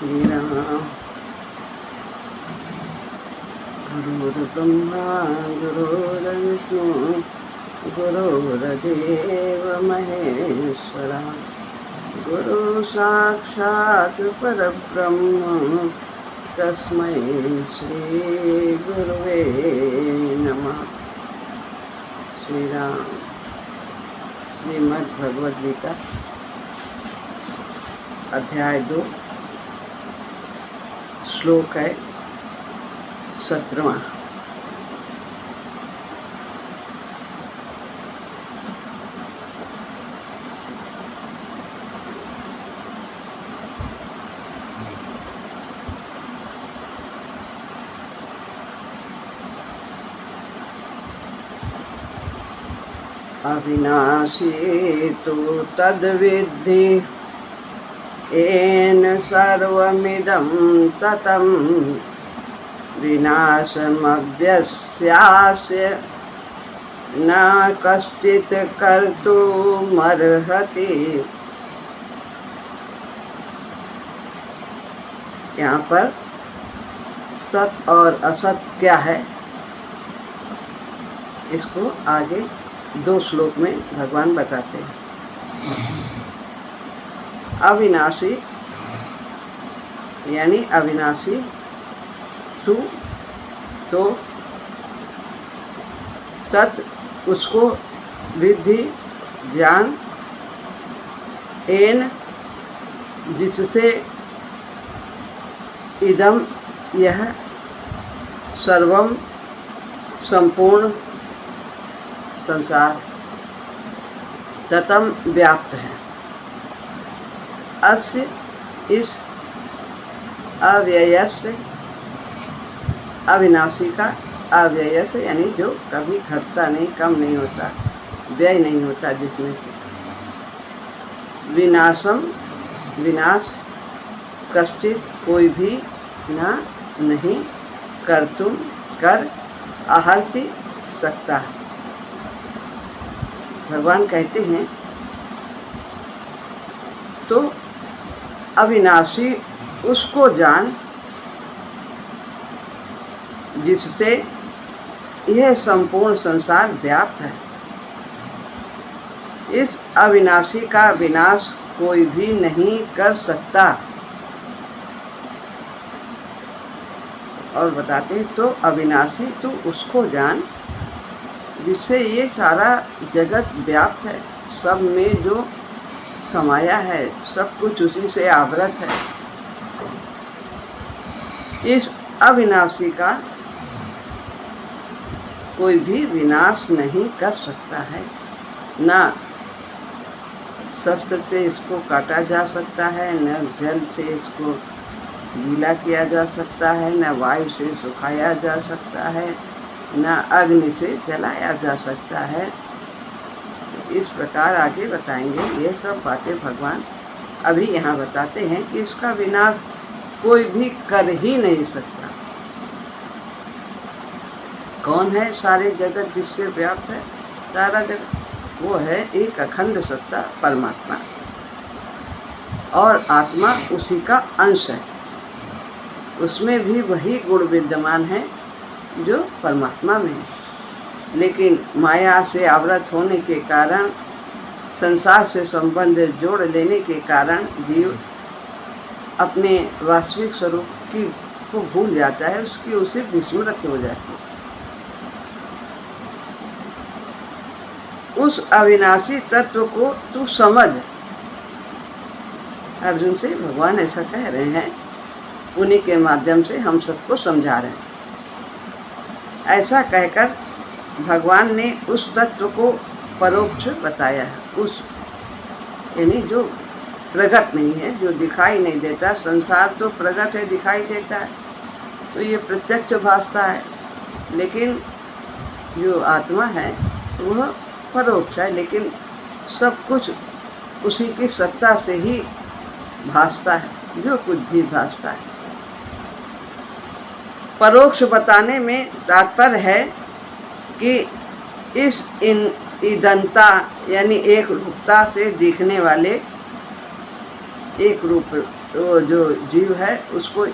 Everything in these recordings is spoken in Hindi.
श्री राम। गुरुर्ब्रह्मा गुरुर्विष्णु गुरुर्देव महेश्वरा, गुरु साक्षात् परब्रह्म तस्मै श्री गुरुवे नमः। श्री राम। श्रीमद् भगवद गीता अध्याय 2 श्लोक है 17वां। अविनाशी तु तद्विद्धि येन सर्वमिदं ततं, विनाशमव्यस्यास्य न कश्चित् कर्तुमर्हति। यहाँ पर सत और असत क्या है, इसको आगे 2 श्लोक में भगवान बताते हैं। अविनाशी यानी अविनाशी तू, तो तत् उसको विद्धि ज्ञान, एन जिससे इदम यह सर्वम संपूर्ण संसार ततम व्याप्त है। अस्य इस अव्ययस्य अविनाशी का, अव्ययस्य यानी जो कभी घटता नहीं, कम नहीं होता, व्यय नहीं होता, जिसमें विनाशम विनाश कश्चित कोई भी ना नहीं कर्तुम कर आहर्ति सकता है। भगवान कहते हैं तो अविनाशी उसको जान जिससे यह संपूर्ण संसार व्याप्त है। इस अविनाशी का विनाश कोई भी नहीं कर सकता। और बताते हैं तो अविनाशी तू उसको जान जिससे ये सारा जगत व्याप्त है, सब में जो समाया है, सब कुछ उसी से आवृत है। इस अविनाशी का कोई भी विनाश नहीं कर सकता है। ना शस्त्र से इसको काटा जा सकता है, न जल से इसको गीला किया जा सकता है, न वायु से सुखाया जा सकता है, न अग्नि से जलाया जा सकता है। इस प्रकार आगे बताएंगे। ये सब बातें भगवान अभी यहाँ बताते हैं कि इसका विनाश कोई भी कर ही नहीं सकता। कौन है सारे जगत जिससे व्याप्त है सारा जगत? वो है एक अखंड सत्ता परमात्मा, और आत्मा उसी का अंश है। उसमें भी वही गुण विद्यमान है जो परमात्मा में है, लेकिन माया से आवृत होने के कारण, संसार से संबंध जोड़ लेने के कारण जीव अपने वास्तविक स्वरूप को भूल जाता है, उसकी उसे विस्मृत हो जाती है। उस अविनाशी तत्व को तू समझ। अर्जुन से भगवान ऐसा कह रहे हैं, उन्हीं के माध्यम से हम सबको समझा रहे हैं। ऐसा कहकर भगवान ने उस तत्व को परोक्ष बताया है। उस यानी जो प्रकट नहीं है, जो दिखाई नहीं देता। संसार तो प्रकट है, दिखाई देता है, तो ये प्रत्यक्ष भासता है, लेकिन जो आत्मा है वह परोक्ष है, लेकिन सब कुछ उसी की सत्ता से ही भासता है, जो कुछ भी भासता है। परोक्ष बताने में तात्पर्य है कि इस ईदंता यानी एक रूपता से दिखने वाले, एक रूप तो जो जीव है उसको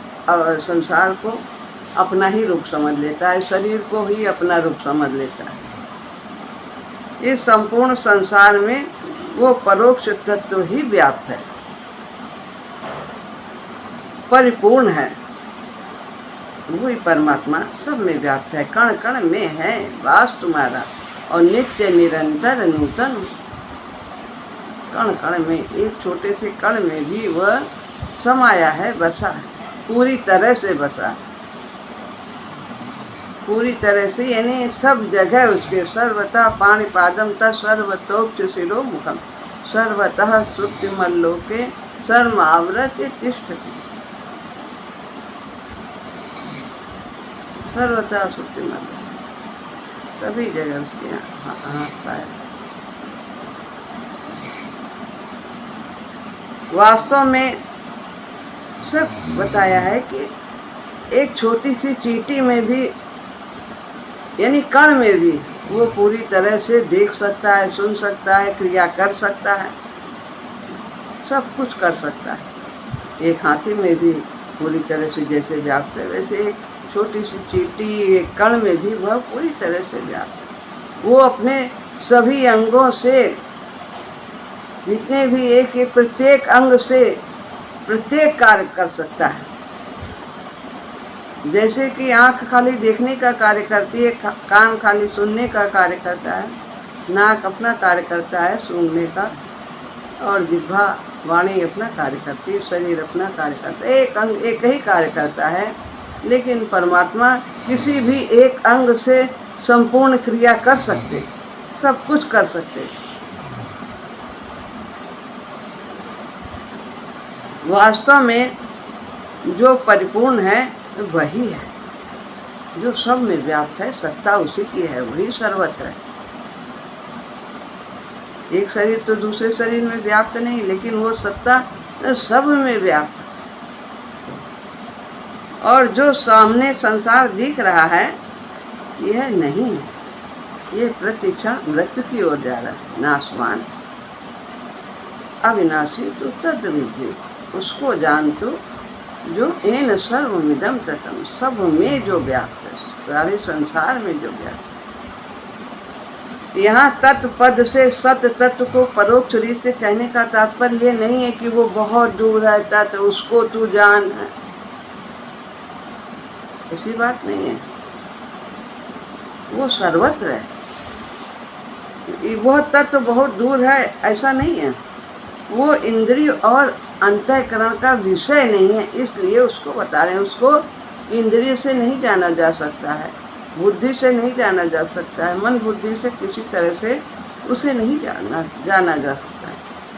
संसार को अपना ही रूप समझ लेता है, शरीर को ही अपना रूप समझ लेता है। इस संपूर्ण संसार में वो परोक्ष तत्व ही व्याप्त है, परिपूर्ण है। वही परमात्मा सब में व्याप्त है, कण कण में है वास तुम्हारा, और नित्य निरंतर नूतन। कण कण में, एक छोटे से कण में भी वह समाया है, बसा है, पूरी तरह से बसा है, पूरी तरह से, यानी सब जगह उसके। सर्वतः पाणिपादम तत्सर्वतोक्ष शिरो मुखम सर्वतः श्रुतिमल्लोके सर्वमावृत्य तिष्ठति। सर्वतः श्रुतिमल्लोके, सभी जगह उसके हाथ पाए। वास्तव में सब बताया है कि एक छोटी सी चींटी में भी, यानी कण में भी, वो पूरी तरह से देख सकता है, सुन सकता है, क्रिया कर सकता है, सब कुछ कर सकता है। एक हाथी में भी पूरी तरह से जैसे व्याप्त है, वैसे एक छोटी सी चींटी एक कण में भी वह पूरी तरह से व्याप्त है। वो अपने सभी अंगों से, जितने भी एक एक प्रत्येक अंग से प्रत्येक कार्य कर सकता है। जैसे कि आँख खाली देखने का कार्य करती है, कान खाली सुनने का कार्य करता है, नाक अपना कार्य करता है सूंघने का, और जिह्वा वाणी अपना कार्य करती है, शरीर अपना कार्य करता है। एक अंग एक ही कार्य करता है, लेकिन परमात्मा किसी भी एक अंग से संपूर्ण क्रिया कर सकते, सब कुछ कर सकते। वास्तव में जो परिपूर्ण है वही है, जो सब में व्याप्त है, सत्ता उसी की है, वही सर्वत्र है। एक शरीर तो दूसरे शरीर में व्याप्त नहीं, लेकिन वो सत्ता सब में व्याप्त है। और जो सामने संसार दिख रहा है यह नहीं है, ये प्रतिक्षण मृत्यु की ओर जा रहा है, नाशवान अविनाशी तो तद्विधि, उसको जान तो जो एन सर्वमिदं ततम, सब में जो व्याप्त है, सारे संसार में जो व्याप्त है। यहाँ तत्पद से सत तत्व को परोक्ष रीत से कहने का तात्पर्य ये नहीं है कि वो बहुत दूर है तत्, उसको तू जान है, ऐसी बात नहीं है। वो सर्वत्र है, वह तत्व बहुत दूर है ऐसा नहीं है। वो इंद्रिय और अंतःकरण का विषय नहीं है, इसलिए उसको बता रहे हैं। उसको इंद्रिय से नहीं जाना जा सकता है, बुद्धि से नहीं जाना जा सकता है, मन बुद्धि से किसी तरह से उसे नहीं जाना जा सकता है।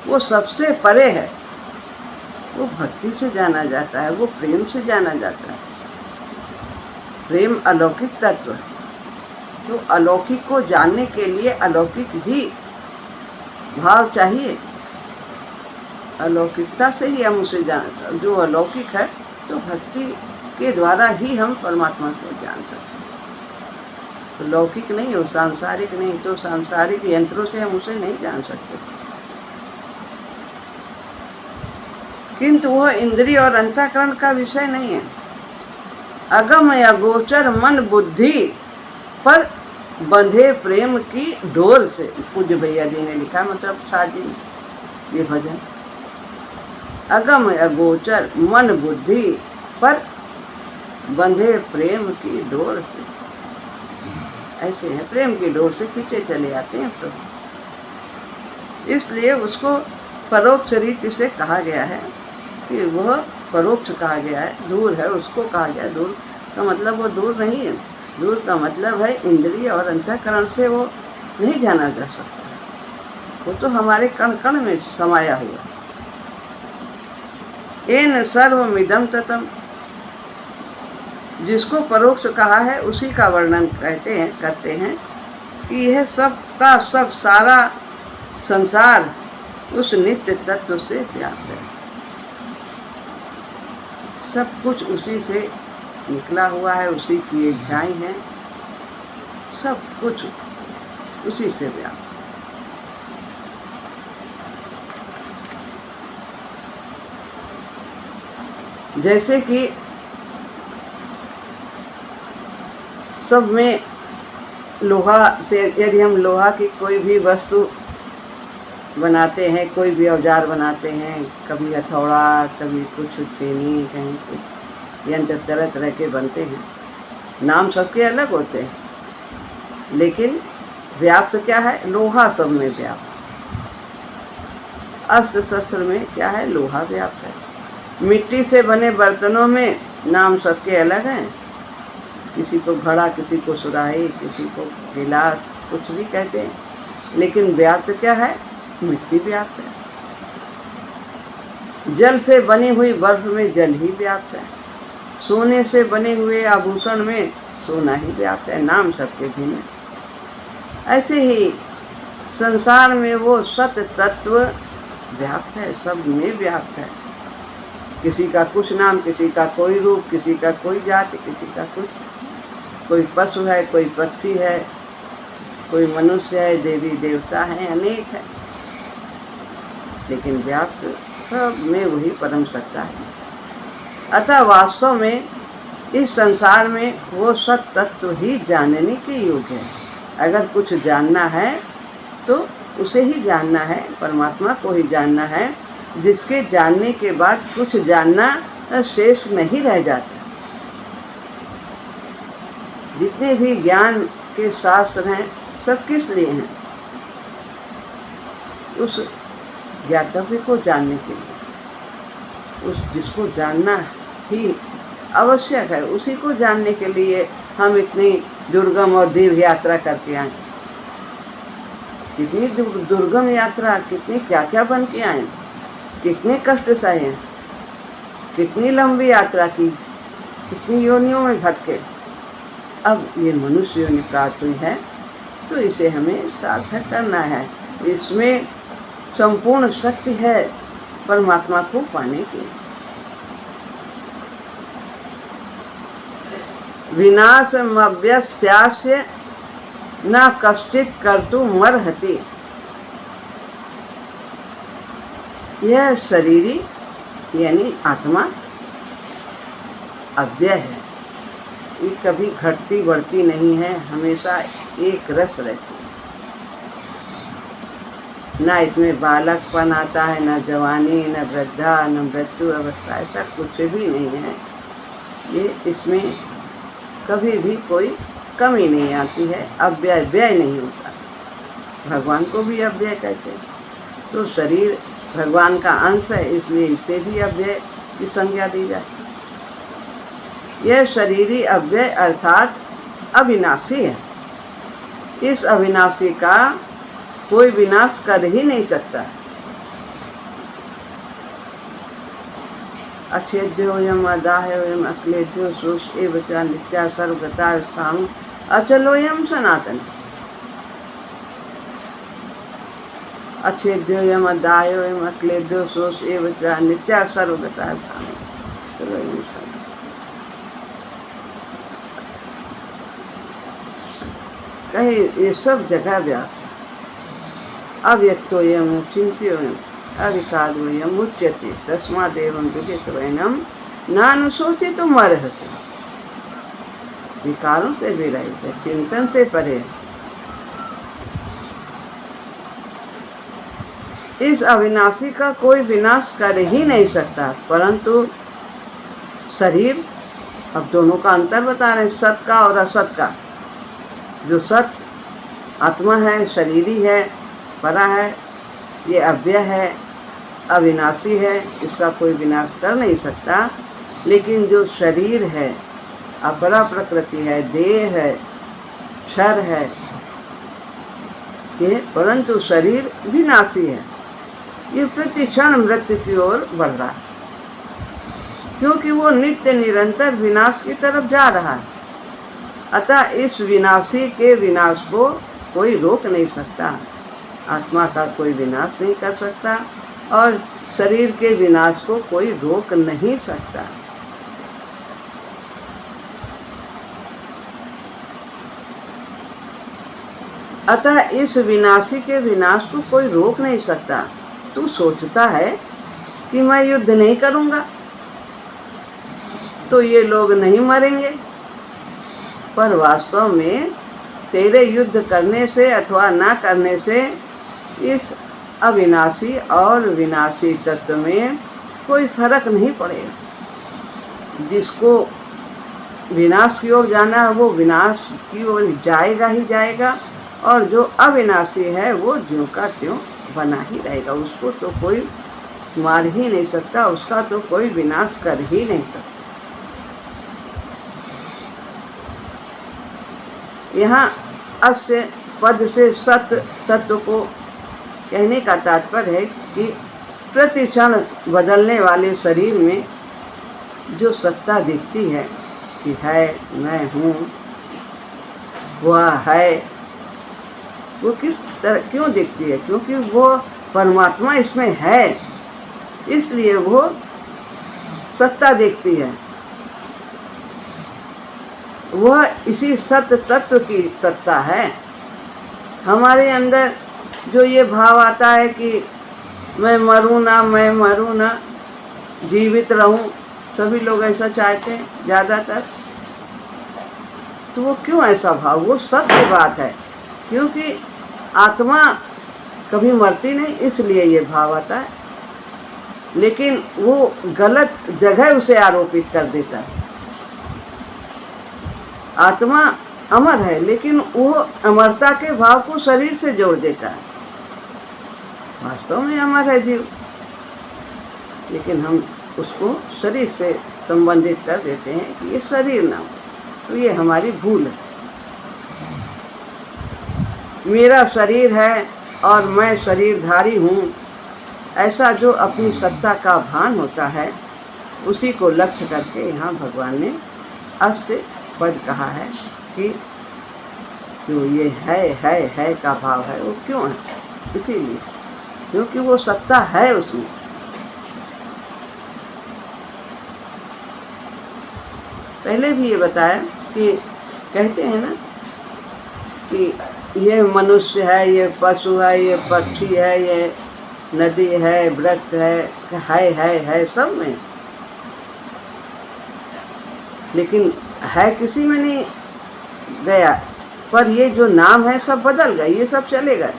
वो सबसे परे है, वो भक्ति से जाना जाता है, वो प्रेम से जाना जाता है। प्रेम अलौकिक तत्व है, तो अलौकिक को जानने के लिए अलौकिक ही भाव चाहिए। अलौकिकता से ही हम उसे जान, जो अलौकिक है तो भक्ति के द्वारा ही हम परमात्मा को जान सकते हैं। तो लौकिक नहीं हो, सांसारिक नहीं, तो सांसारिक यंत्रों से हम उसे नहीं जान सकते। किंतु वह इंद्रिय और अंतःकरण का विषय नहीं है। अगम या गोचर मन बुद्धि पर बंधे प्रेम की डोर से, पूज्य भैया जी ने लिखा, मतलब साजी ये भजन। अगम अगोचर मन बुद्धि पर बंधे प्रेम की डोर से, ऐसे है, प्रेम की डोर से खींचे चले आते हैं। तो इसलिए उसको परोक्ष रीति से कहा गया है कि वह परोक्ष कहा गया है, दूर है उसको कहा गया। दूर का मतलब वो दूर नहीं है, दूर का मतलब है इंद्रिय और अंतःकरण से वो नहीं जाना जा सकता, वो तो हमारे कण कण में समाया हुआ। एन सर्वमिदं ततम, जिसको परोक्ष कहा है उसी का वर्णन करते हैं कि यह सब का सब सारा संसार उस नित्य तत्व से व्याप्त है। सब कुछ उसी से निकला हुआ है, उसी की इच्छाएं हैं, सब कुछ उसी से व्याप्त। जैसे कि सब में लोहा से, यदि हम लोहा की कोई भी वस्तु बनाते हैं, कोई भी औजार बनाते हैं, कभी हथौड़ा, कभी कुछ पेनी, कहीं कुछ यंत्र तरह तरह के बनते हैं। नाम सबके अलग होते हैं, लेकिन व्याप्त क्या है? लोहा सब में व्याप्त। अस्त्र शस्त्र में क्या है? लोहा व्याप्त है। मिट्टी से बने बर्तनों में नाम सबके अलग हैं। किसी को घड़ा, किसी को सुराही, किसी को गिलास, कुछ भी कहते हैं, लेकिन व्याप्त क्या है? मिट्टी व्याप्त है। जल से बनी हुई बर्फ में जल ही व्याप्त है। सोने से बने हुए आभूषण में सोना ही व्याप्त है। नाम सबके भिन्न है। ऐसे ही संसार में वो सत्य तत्व व्याप्त है, सब में व्याप्त है। किसी का कुछ नाम, किसी का कोई रूप, किसी का कोई जाति, किसी का कुछ, कोई पशु है, कोई पक्षी है, कोई मनुष्य है, देवी देवता है, अनेक है, लेकिन व्याप्त सब में वही परम सत्ता है। अतः वास्तव में इस संसार में वो सत्य तत्व ही जानने के योग्य है। अगर कुछ जानना है तो उसे ही जानना है, परमात्मा को ही जानना है, जिसके जानने के बाद कुछ जानना शेष नहीं रह जाता। जितने भी ज्ञान के शास्त्र हैं, सब किस लिए हैं? उस ज्ञातव्य को जानने के लिए, उस जिसको जानना ही आवश्यक है, उसी को जानने के लिए हम इतनी दुर्गम और दीर्घ यात्रा करके आए। कितनी दुर्गम यात्रा, कितनी क्या क्या बन के आए, कितने कष्ट सहे हैं, कितनी लंबी यात्रा की, कितनी योनियों में भटके। अब ये मनुष्य योनि प्राप्त हुई है, तो इसे हमें सार्थक करना है। इसमें संपूर्ण शक्ति है परमात्मा को पाने की। विनाशमव्यस्यास्य न कश्चित् कर्तुमर्हति। यह शरीरी यानी आत्मा अव्यय है, ये कभी घटती बढ़ती नहीं है, हमेशा एक रस रहती है। ना इसमें बालकपन आता है, न जवानी, न वृद्धा, न मृत्यु अवस्था, ऐसा कुछ भी नहीं है। ये इसमें कभी भी कोई कमी नहीं आती है, अव्यय व्यय नहीं होता। भगवान को भी अव्यय कहते हैं। तो शरीर भगवान का अंश है, इसलिए इसे भी अव्यय की संज्ञा दी जाती है। यह शरीरी अव्यय अर्थात अविनाशी है। इस अविनाशी का कोई विनाश कर ही नहीं सकता। अच्छेद्योयम अदाह्योयम अक्लेद्यो सोष एव च नित्या सर्वगता स्थाणु अचलोयम सनातन। अच्छेद्योयम अदाह्योयम अक्लेद्यो सोष एव च नित्या सर्वगता स्थाणु अचलोयम सनातन। कहीं ये सब जगह व्याप्त। अव्यक्तोयम चिंत्योयम अविकारोयम उच्यते तस्मादेवं विदितवैनम नानुशोचितुम् अर्हसि। विकारों से भी रहित है, चिंतन से परे। इस अविनाशी का कोई विनाश कर ही नहीं सकता। परंतु शरीर, अब दोनों का अंतर बता रहे हैं, सत का और असत का। जो सत आत्मा है, शरीरी है, परा है, ये अव्यय है, अविनाशी है, इसका कोई विनाश कर नहीं सकता। लेकिन जो शरीर है, अपरा प्रकृति है, देह है, क्षर है, ये परंतु शरीर विनाशी है। ये प्रति क्षण मृत्यु की ओर बढ़ रहा है, क्योंकि वो नित्य निरंतर विनाश की तरफ जा रहा है। अतः इस विनाशी के विनाश को कोई रोक नहीं सकता। आत्मा का कोई विनाश नहीं कर सकता और शरीर के विनाश को कोई रोक नहीं सकता। अतः इस विनाशी के विनाश को कोई रोक नहीं सकता। तू सोचता है कि मैं युद्ध नहीं करूंगा, तो ये लोग नहीं मरेंगे, पर वास्तव में तेरे युद्ध करने से अथवा ना करने से इस अविनाशी और विनाशी तत्व में कोई फर्क नहीं पड़ेगा। जिसको विनाश की ओर जाना है वो विनाश की ओर जाएगा ही जाएगा, और जो अविनाशी है वो ज्यों का त्यों बना ही रहेगा। उसको तो कोई मार ही नहीं सकता, उसका तो कोई विनाश कर ही नहीं सकता। यहाँ अस्य पद से सत तत्व को कहने का तात्पर्य है कि प्रति क्षण बदलने वाले शरीर में जो सत्ता दिखती है कि है, मैं हूँ, वह है, वो किस तरह क्यों दिखती है? क्योंकि वो परमात्मा इसमें है, इसलिए वो सत्ता दिखती है। वह इसी सत्य तत्व की सत्ता है। हमारे अंदर जो ये भाव आता है कि मैं मरूं ना, मैं मरूं ना, जीवित रहूं, सभी लोग ऐसा चाहते हैं ज़्यादातर। तो वो क्यों ऐसा भाव? वो सत्य बात है, क्योंकि आत्मा कभी मरती नहीं, इसलिए ये भाव आता है। लेकिन वो गलत जगह उसे आरोपित कर देता है। आत्मा अमर है, लेकिन वो अमरता के भाव को शरीर से जोड़ देता है। वास्तव में अमर है जीव, लेकिन हम उसको शरीर से संबंधित कर देते हैं कि ये शरीर ना हो। तो ये हमारी भूल है। मेरा शरीर है और मैं शरीरधारी हूँ, ऐसा जो अपनी सत्ता का भान होता है, उसी को लक्ष्य करके यहाँ भगवान ने अस्य पद कहा है कि जो ये है का भाव है वो क्यों है? इसीलिए क्योंकि वो सत्ता है उसमें। पहले भी ये बताया कि कहते हैं ना कि ये मनुष्य है, ये पशु है, ये पक्षी है, ये नदी है, वृक्ष है सब में, लेकिन है किसी में नहीं गया। पर ये जो नाम है सब बदल गए, ये सब चले गए।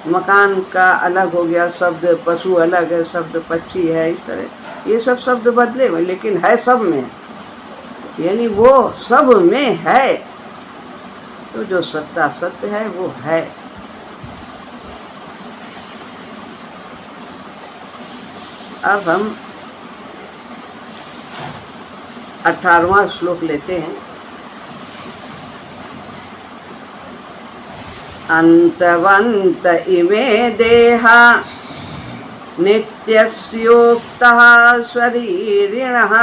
मकान का अलग हो गया शब्द, पशु अलग है शब्द, पक्षी है, इस तरह ये सब शब्द बदले हुए, लेकिन है सब में, यानी वो सब में है। तो जो सत्ता सत्य है वो है। अब हम 18वां श्लोक लेते हैं। अंतवंत इमे देहा नित्यस्योक्तः शरीरिणः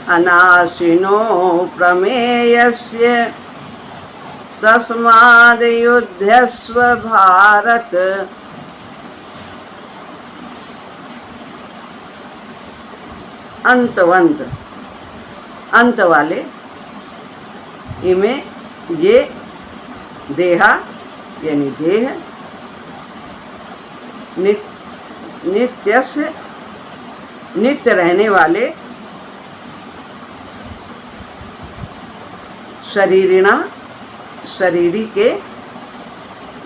अनाशिनो प्रमेयस्य तस्माद् युध्यस्व भारत। अंतवंत, अंत वाले, इमें ये देहा यानी देह, नित्यस्य नित्य रहने वाले, शरीरिणा शरीरी के,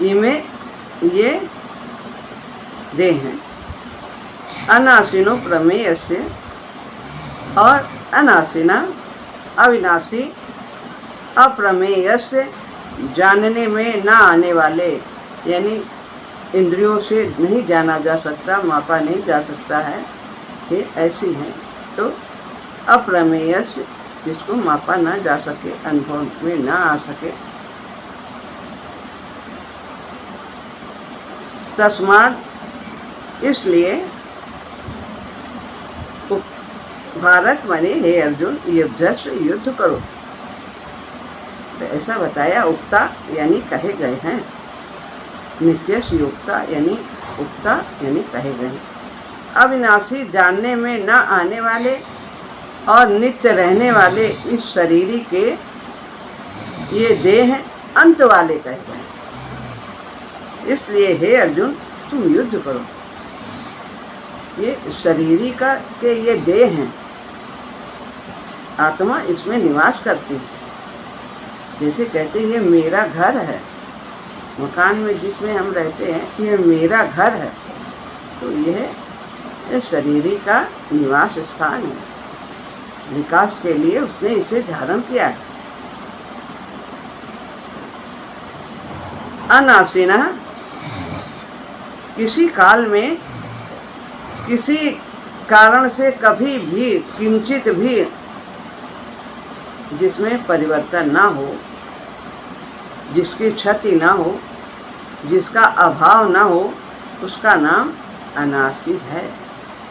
इमें ये देह हैं, अनाशिनो प्रमेय से, और अनाशिना अविनाशी, अप्रमेय से जानने में ना आने वाले, यानी इंद्रियों से नहीं जाना जा सकता, मापा नहीं जा सकता है, ये ऐसी हैं। तो अप्रमेय से जिसको मापा ना जा सके, अनुभव में ना आ सके। तस्मात् इसलिए भारत माने हे अर्जुन युद्धस्व युद्ध करो। तो ऐसा बताया, उक्ता यानी कहे गए हैं, नित्यस्य युक्ता यानी उक्ता यानी कहे गए हैं। अविनाशी जानने में न आने वाले और नित्य रहने वाले इस शरीरी के ये देह अंत वाले कहे गए। इसलिए हे अर्जुन तुम युद्ध करो। ये शरीरी का के ये देह हैं, आत्मा इसमें निवास करती है। जैसे कहते हैं ये मेरा घर है, मकान में जिसमें हम रहते हैं ये मेरा घर है, तो यह शरीर का निवास स्थान है। विकास के लिए उसने इसे धारण किया है। अनासीना, किसी काल में किसी कारण से कभी भी किंचित भी जिसमें परिवर्तन ना हो, जिसकी क्षति ना हो, जिसका अभाव ना हो, उसका नाम अनासी है,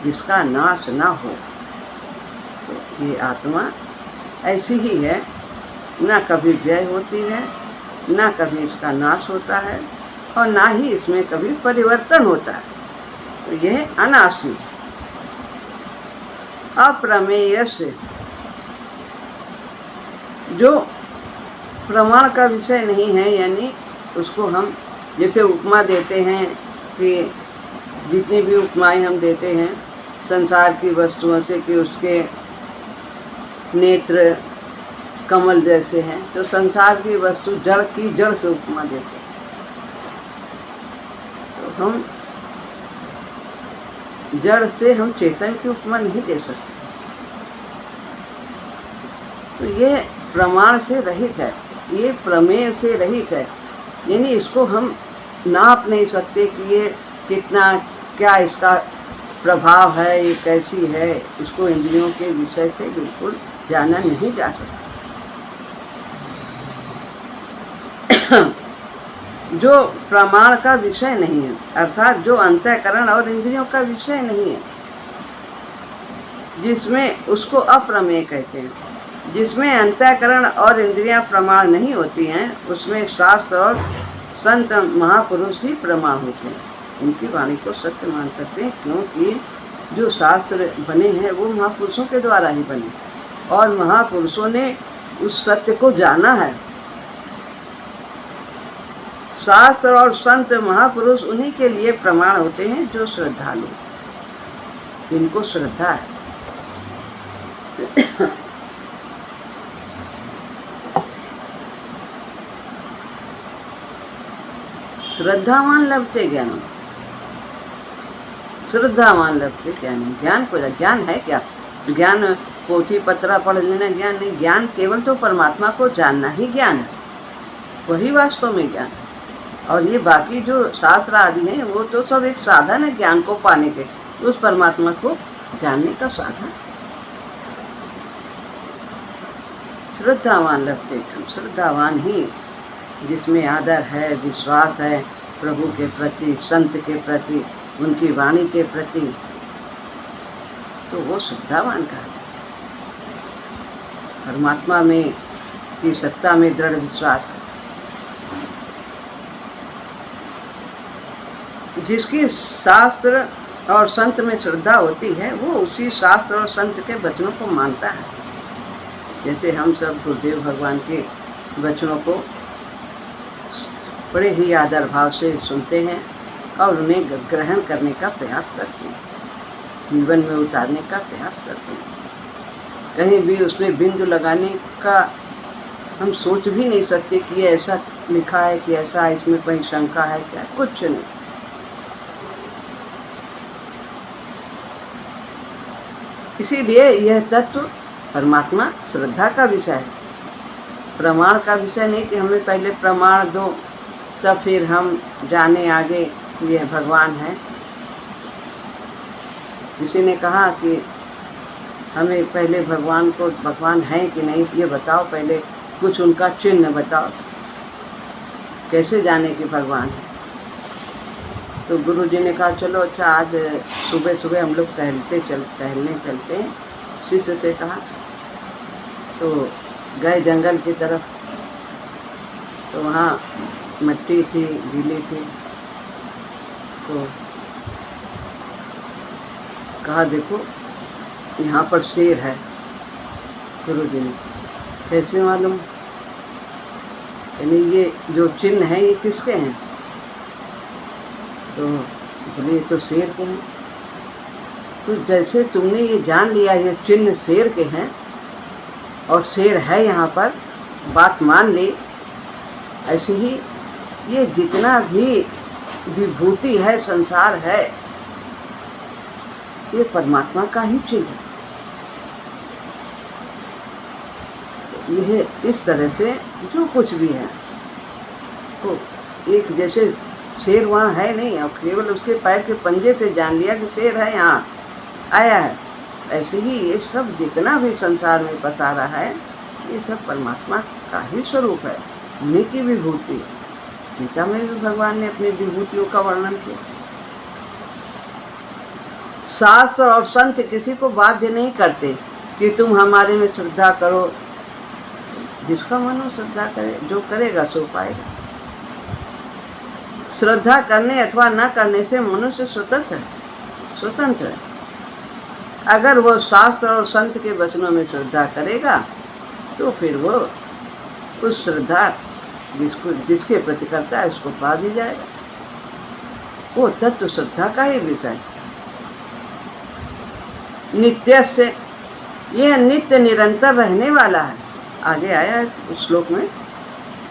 जिसका नाश ना हो। तो ये आत्मा ऐसी ही है, ना कभी व्यय होती है, ना कभी इसका नाश होता है, और ना ही इसमें कभी परिवर्तन होता है। तो यह अनासी। अप्रमेय से, जो प्रमाण का विषय नहीं है, यानी उसको हम जैसे उपमा देते हैं कि जितनी भी उपमाएं हम देते हैं संसार की वस्तुओं से कि उसके नेत्र कमल जैसे हैं, तो संसार की वस्तु जड़ की जड़ से उपमा देते हैं। तो हम जड़ से हम चेतन की उपमा नहीं दे सकते। तो ये प्रमाण से रहित है, ये प्रमेय से रहित है, यानी इसको हम नाप नहीं सकते कि ये कितना, क्या इसका प्रभाव है, ये कैसी है, इसको इंद्रियों के विषय से बिल्कुल जाना नहीं जा सकता। जो प्रमाण का विषय नहीं है, अर्थात जो अंतःकरण और इंद्रियों का विषय नहीं है, जिसमें उसको अप्रमेय कहते हैं। जिसमें अंतःकरण और इंद्रियां प्रमाण नहीं होती हैं, उसमें शास्त्र और संत महापुरुष ही प्रमाण होते हैं। उनकी वाणी को सत्य मान सकते हैं, क्योंकि जो शास्त्र बने हैं वो महापुरुषों के द्वारा ही बने, और महापुरुषों ने उस सत्य को जाना है। शास्त्र और संत महापुरुष उन्हीं के लिए प्रमाण होते हैं जो श्रद्धालु, जिनको श्रद्धा है। श्रद्धावान लभते ज्ञान, श्रद्धावान लभते ज्ञान। ज्ञान को, ज्ञान है क्या? ज्ञान पोथी पत्रा पढ़ लेना ज्ञान नहीं। ज्ञान केवल तो परमात्मा को जानना ही ज्ञान है, वही वास्तव में ज्ञान। और ये बाकी जो शास्त्र आदि हैं वो तो सब एक साधन है ज्ञान को पाने के, उस परमात्मा को जानने का साधन। श्रद्धावान लभते ज्ञान, श्रद्धावान ही जिसमें आदर है, विश्वास है प्रभु के प्रति, संत के प्रति, उनकी वाणी के प्रति, तो वो श्रद्धावान का है। परमात्मा में की सत्ता में दृढ़ विश्वास। जिसकी शास्त्र और संत में श्रद्धा होती है वो उसी शास्त्र और संत के वचनों को मानता है। जैसे हम सब गुरुदेव भगवान के वचनों को बड़े ही आदर भाव से सुनते हैं और उन्हें ग्रहण करने का प्रयास करते हैं, जीवन में उतारने का प्रयास करते हैं। कहीं भी उसमें बिंदु लगाने का हम सोच भी नहीं सकते कि ये ऐसा लिखा है कि ऐसा, इसमें कहीं शंका है क्या, कुछ नहीं। इसीलिए यह तत्व परमात्मा श्रद्धा का विषय है, प्रमाण का विषय नहीं कि हमें पहले प्रमाण दो तब फिर हम जाने आगे ये भगवान है। किसी ने कहा कि हमें पहले भगवान को, भगवान है कि नहीं ये बताओ, पहले कुछ उनका चिन्ह बताओ, कैसे जाने कि भगवान है। तो गुरु जी ने कहा चलो अच्छा आज सुबह सुबह हम लोग टहलने चलते हैं। शिष्य से कहा, तो गए जंगल की तरफ, तो वहाँ मिट्टी थी, गीली थी, तो कहा देखो यहाँ पर शेर है। गुरु जी ने, कैसे मालूम? यानी ये जो चिन्ह है ये किसके हैं? तो बोले ये तो शेर के हैं। तो जैसे तुमने ये जान लिया ये चिन्ह शेर के हैं, और शेर है यहाँ पर, बात मान ली। ऐसे ही ये जितना भी विभूति है, संसार है, ये परमात्मा का ही चीज है। यह इस तरह से जो कुछ भी है तो एक जैसे शेर वहाँ है नहीं, और केवल उसके पैर के पंजे से जान लिया कि शेर है, यहाँ आया है। ऐसे ही ये सब जितना भी संसार में पसारा है, ये सब परमात्मा का ही स्वरूप है, उन्हीं की विभूति। गीता में भी भगवान ने अपनी विभूतियों का वर्णन किया। शास्त्र और संत किसी को बाध्य नहीं करते कि तुम हमारे में श्रद्धा करो। जिसका मन हो श्रद्धा करे, जो करेगा सो पाएगा। श्रद्धा करने अथवा न करने से मनुष्य स्वतंत्र है। अगर वो शास्त्र और संत के वचनों में श्रद्धा करेगा तो फिर वो उस श्रद्धा जिसके प्रति करता है उसको पा भी जाएगा। वो तत्व श्रद्धा का ही विषय। नित्य से, यह नित्य निरंतर रहने वाला है। आगे आया है उस श्लोक में,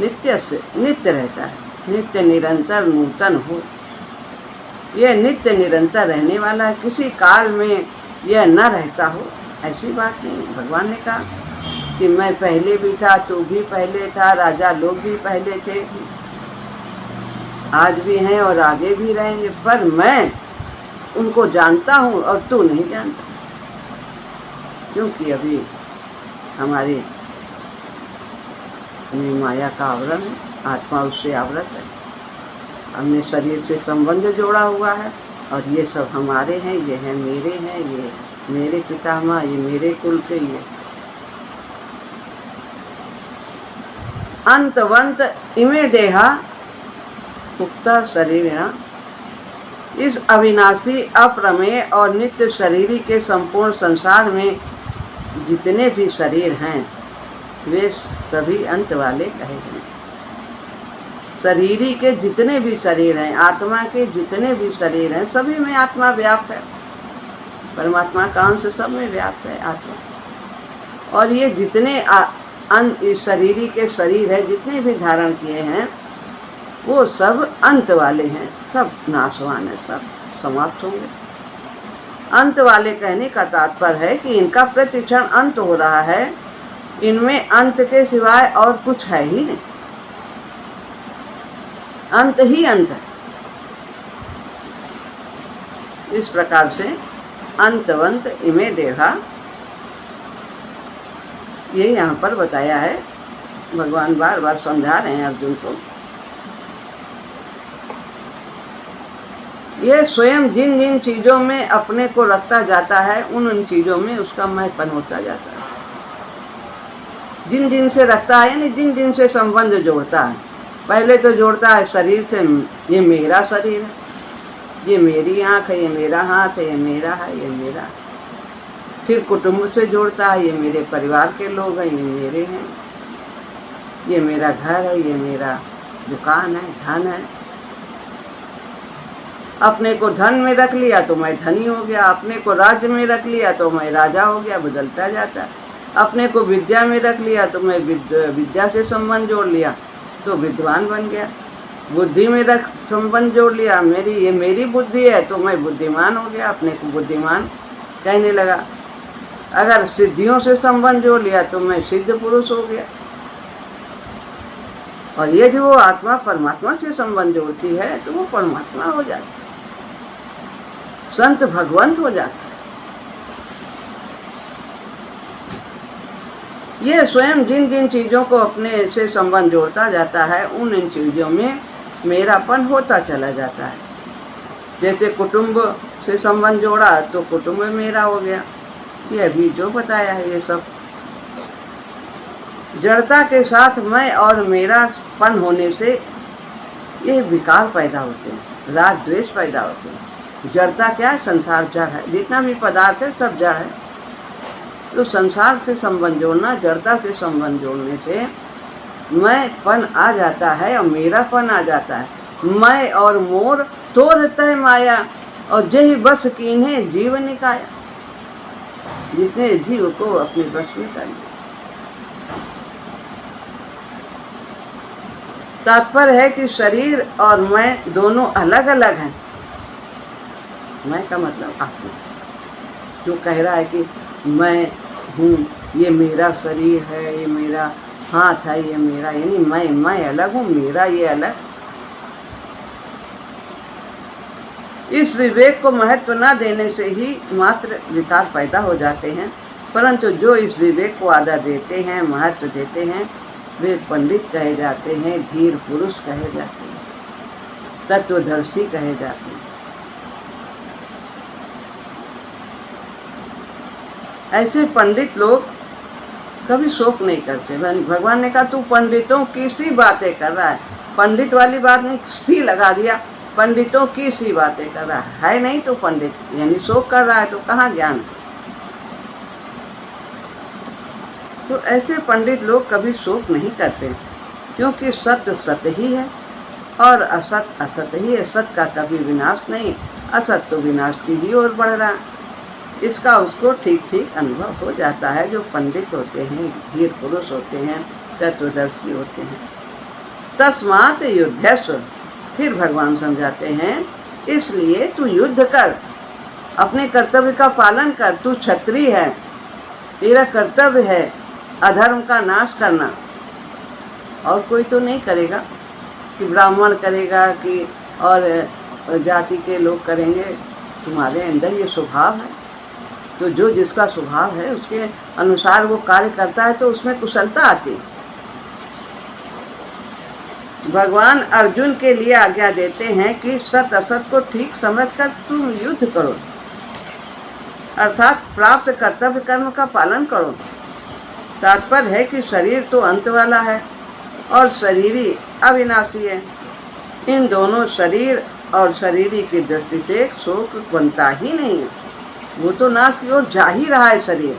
नित्य से, नित्य रहता है, नित्य निरंतर नूतन हो। यह नित्य निरंतर रहने वाला है, किसी काल में यह न रहता हो, ऐसी बात नहीं। भगवान ने कहा कि मैं पहले भी था, तू भी पहले था, राजा लोग भी पहले थे, आज भी हैं और आगे भी रहेंगे, पर मैं उनको जानता हूँ और तू नहीं जानता, क्योंकि अभी हमारी माया का आवरण है, आत्मा उससे आवृत है। हमने शरीर से संबंध जोड़ा हुआ है और ये सब हमारे हैं, ये हैं मेरे हैं, ये मेरे पितामह, ये मेरे कुल के, ये अंतवंत इमे देहा उक्ता शरीर। इस अविनाशी, अप्रमेय और नित्य शरीरी के संपूर्ण संसार में जितने भी शरीर हैं वे सभी अंत वाले कहे गए। शरीरी के जितने भी शरीर हैं, आत्मा के जितने भी शरीर हैं, सभी में आत्मा व्याप्त है। परमात्मा का अंश सब में व्याप्त है आत्मा। और ये जितने शरीरी के शरीर है, जितने भी धारण किए हैं, वो सब अंत वाले हैं, सब नाशवान है, सब समाप्त होंगे। अंत वाले कहने का तात्पर्य है कि इनका प्रतिक्षण अंत हो रहा है, इनमें अंत के सिवाय और कुछ है ही नहीं, अंत ही अंत है। इस प्रकार से अंतवंत इमे देहा, ये यहाँ पर बताया है। भगवान बार बार समझा रहे हैं अर्जुन को। ये स्वयं जिन जिन चीज़ों में अपने को रखता जाता है, उन चीज़ों में उसका मैंपन होता जाता है। जिन जिन से रखता है, यानी जिन जिन से संबंध जोड़ता है। पहले तो जोड़ता है शरीर से, ये मेरा शरीर है, ये मेरी आँख है, ये मेरा हाथ है, ये मेरा है, ये मेरा है। फिर कुटुंब से जोड़ता है, ये मेरे परिवार के लोग हैं, ये मेरे हैं, ये मेरा घर है, ये मेरा दुकान है, धन है। अपने को धन में रख लिया तो मैं धनी हो गया, अपने को राज्य में रख लिया तो मैं राजा हो गया, बदलता जाता है। अपने को विद्या में रख लिया तो मैं विद्या से संबंध जोड़ लिया तो विद्वान बन गया। बुद्धि में रख संबंध जोड़ लिया, ये मेरी बुद्धि है तो मैं बुद्धिमान हो गया, अपने को बुद्धिमान कहने लगा। अगर सिद्धियों से संबंध जोड़ लिया तो मैं सिद्ध पुरुष हो गया। और ये जो आत्मा परमात्मा से संबंध जोड़ती है तो वो परमात्मा हो जाती है, संत भगवंत हो जाता है। ये स्वयं जिन जिन चीज़ों को अपने से संबंध जोड़ता जाता है, उन इन चीज़ों में मेरापन होता चला जाता है। जैसे कुटुंब से संबंध जोड़ा तो कुटुंब मेरा हो गया। ये अभी जो बताया है, ये सब जड़ता के साथ मैं और मेरापन होने से ये विकार पैदा होते हैं, राग द्वेष पैदा होते हैं। जड़ता क्या है? संसार जड़ है, जितना भी पदार्थ है सब जड़ है। तो संसार से संबंध जोड़ना, जड़ता से संबंध जोड़ने से मैंपन आ जाता है और मेरापन आ जाता है। मैं और मोर तो रहता है माया, और जही बस कीन्हे जीव निकाया। जिसने जीव को अपने बस में कर लिया, तात्पर्य है कि शरीर और मैं दोनों अलग अलग हैं। मैं का मतलब आत्मा। जो कह रहा है कि मैं हूँ, ये मेरा शरीर है, ये मेरा हाथ है, ये मेरा, यानी मैं अलग हूँ, मेरा ये अलग। इस विवेक को महत्व न देने से ही मात्र विकार पैदा हो जाते हैं, परंतु जो इस विवेक को आदर देते हैं, महत्व देते हैं, वे पंडित कहे जाते हैं, धीर पुरुष कहे जाते हैं, तत्वदर्शी कहे जाते हैं। ऐसे पंडित लोग कभी शोक नहीं करते। भगवान ने कहा तू पंडितों की सी बातें कर रहा है। पंडित वाली बात नहीं, सी लगा दिया, पंडितों की सी बातें कर रहा है नहीं तो पंडित, यानी शोक कर रहा है तो कहाँ ज्ञान। तो ऐसे पंडित लोग कभी शोक नहीं करते, क्योंकि सत्य सत्य ही है और असत असत ही है। सत्य का कभी विनाश नहीं, असत तो विनाश की ही ओर बढ़ रहा है। इसका उसको ठीक ठीक अनुभव हो जाता है। जो पंडित होते हैं, धीर पुरुष होते हैं, तत्वदर्शी होते हैं। तस्मात् युद्धस्व, फिर भगवान समझाते हैं, इसलिए तू युद्ध कर, अपने कर्तव्य का पालन कर। तू क्षत्रिय है, तेरा कर्तव्य है अधर्म का नाश करना। और कोई तो नहीं करेगा, कि ब्राह्मण करेगा कि और जाति के लोग करेंगे। तुम्हारे अंदर ये स्वभाव है, तो जो जिसका स्वभाव है उसके अनुसार वो कार्य करता है, तो उसमें कुशलता आती है। भगवान अर्जुन के लिए आज्ञा देते हैं कि सत असत को ठीक समझकर तुम युद्ध करो, अर्थात प्राप्त कर्तव्य कर्म का पालन करो। तात्पर्य है कि शरीर तो अंत वाला है और शरीरी अविनाशी है। इन दोनों शरीर और शरीरी की दृष्टि से शोक बनता ही नहीं है। वो तो नाश की ओर जा ही रहा है शरीर,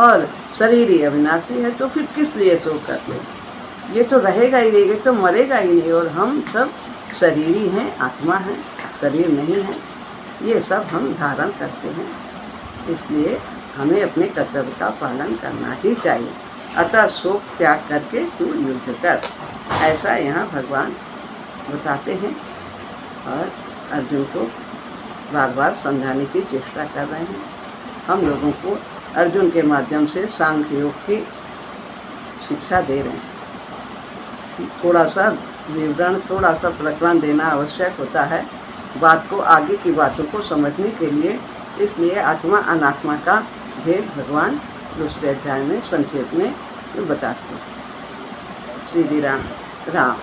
और शरीर ही अविनाशी है, तो फिर किस लिए शोक करते हैं। ये तो रहेगा ही नहीं, ये तो मरेगा ही नहीं। और हम सब शरीरी हैं, आत्मा है, शरीर नहीं है। ये सब हम धारण करते हैं, इसलिए हमें अपने कर्तव्य का पालन करना ही चाहिए। अतः शोक त्याग करके तू युद्ध कर, ऐसा यहाँ भगवान बताते हैं और अर्जुन को बार बार समझाने की चेष्टा कर रहे हैं। हम लोगों को अर्जुन के माध्यम से सांख्य योग की शिक्षा दे रहे हैं। थोड़ा सा विवरण, थोड़ा सा प्रकरण देना आवश्यक होता है बात को, आगे की बातों को समझने के लिए। इसलिए आत्मा अनात्मा का भेद भगवान दूसरे अध्याय में संक्षेप में बताते हैं। श्री राम राम।